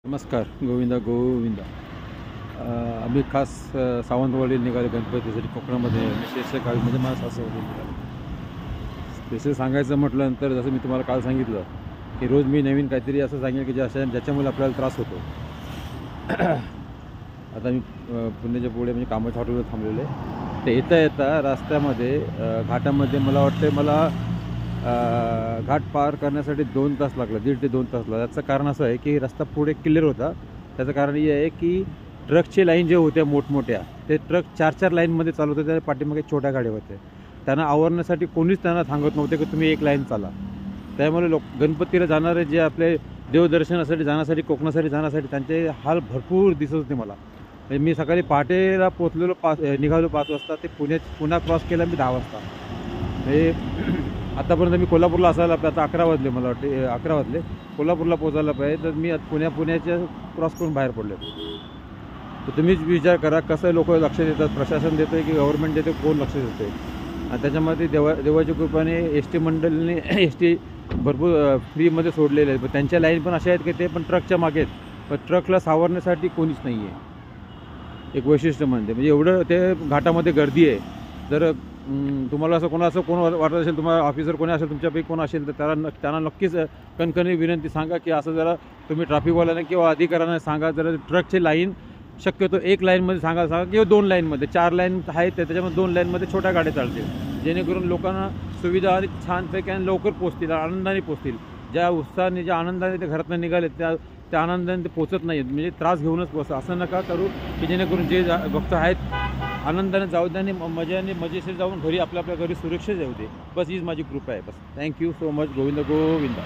नमस्कार. गोविंदा गोविंदा. आम्ही खास सावंतवाडी निघाले गणपतीसाठी कोकणामध्ये स्पेशल गावी म्हणजे मला सासवडी निघाले. स्पेशल सांगायचं म्हटल्यानंतर जसं मी तुम्हाला काल सांगितलं की रोज मी नवीन काहीतरी असं सांगेल की ज्याच्यामुळे आपल्याला त्रास होतो. आता मी पुण्याच्या पुढे म्हणजे कामाच्या हॉटेलवर थांबलेले. ते येता येता रस्त्यामध्ये घाटामध्ये मला वाटतं घाट पार करण्यासाठी 2 तास लागला, 1.5 ते 2 तास लागला. त्याचं कारण असं आहे की रस्ता पुढे क्लिअर होता. त्याचं कारण हे आहे की ट्रकचे लाईन जे होत्या मोठमोठ्या, ते ट्रक 4-4 लाईनमध्ये चालवत होते. त्या पाठीमागे छोट्या गाड्या होत्या. त्यांना आवरण्यासाठी कोणीच त्यांना सांगत नव्हते की तुम्ही एक लाईन चाला. त्यामुळे गणपतीला जाणारे जे आपले देवदर्शनासाठी जाण्यासाठी कोकणासाठी जाण्यासाठी त्यांचे हाल भरपूर दिसत होते मला. म्हणजे मी सकाळी पहाटेला पोचलेलो, निघालो 5 वाजता. ते पुन्हा क्रॉस केला मी 10 वाजता. म्हणजे आतापर्यंत मी कोल्हापूरला असायला आता 11 वाजले, मला वाटते 11 वाजले कोल्हापूरला पोचायला पाहिजे. तर मी पुण्याच्या क्रॉस करून बाहेर पडले. तर तुम्हीच विचार करा कसं लोक लक्ष देतात. प्रशासन देतं आहे की गव्हर्नमेंट देते, कोण लक्ष देतं आहे. आणि त्याच्यामध्ये देवाच्या कृपेने एस टी मंडळीने एस टी भरपूर फ्रीमध्ये सोडलेले आहेत. पण त्यांच्या लाईन पण अशा आहेत की ते पण ट्रकच्या मागे आहेत. पण ट्रकला सावरण्यासाठी कोणीच नाही आहे. एक वैशिष्ट्य म्हणजे एवढं ते घाटामध्ये गर्दी आहे. जर तुम्हाला कोण वाटत असेल, तुम्हाला ऑफिसर कोणी असेल तुमच्यापैकी कोण असेल, तर त्यांना नक्कीच कणकणी विनंती सांगा की असं जरा तुम्ही ट्रॅफिकवाल्यांना किंवा अधिकाऱ्यांना सांगा, जरा ट्रकची लाईन शक्यतो 1 लाईनमध्ये सांगा किंवा 2 लाईनमध्ये. 4 लाईन आहेत त्याच्यामध्ये 2 लाईनमध्ये छोट्या गाड्या चालतील, जेणेकरून लोकांना सुविधा आणि छानपैकी आणि लवकर पोचतील, आनंदाने पोचतील. ज्या उत्साहाने ज्या आनंदाने ते घरातून निघाले त्या आनंदाने ते पोचत नाहीत. म्हणजे त्रास घेऊनच पोचतात. असं नका करू की जेणेकरून जे भक्त आहेत आनंदाने जाऊ दे आणि मजेशीर जाऊन घरी आपल्या घरी सुरक्षित येऊ दे. बस हीच माझी कृपा आहे. बस. Thank you so much. Govinda Govinda.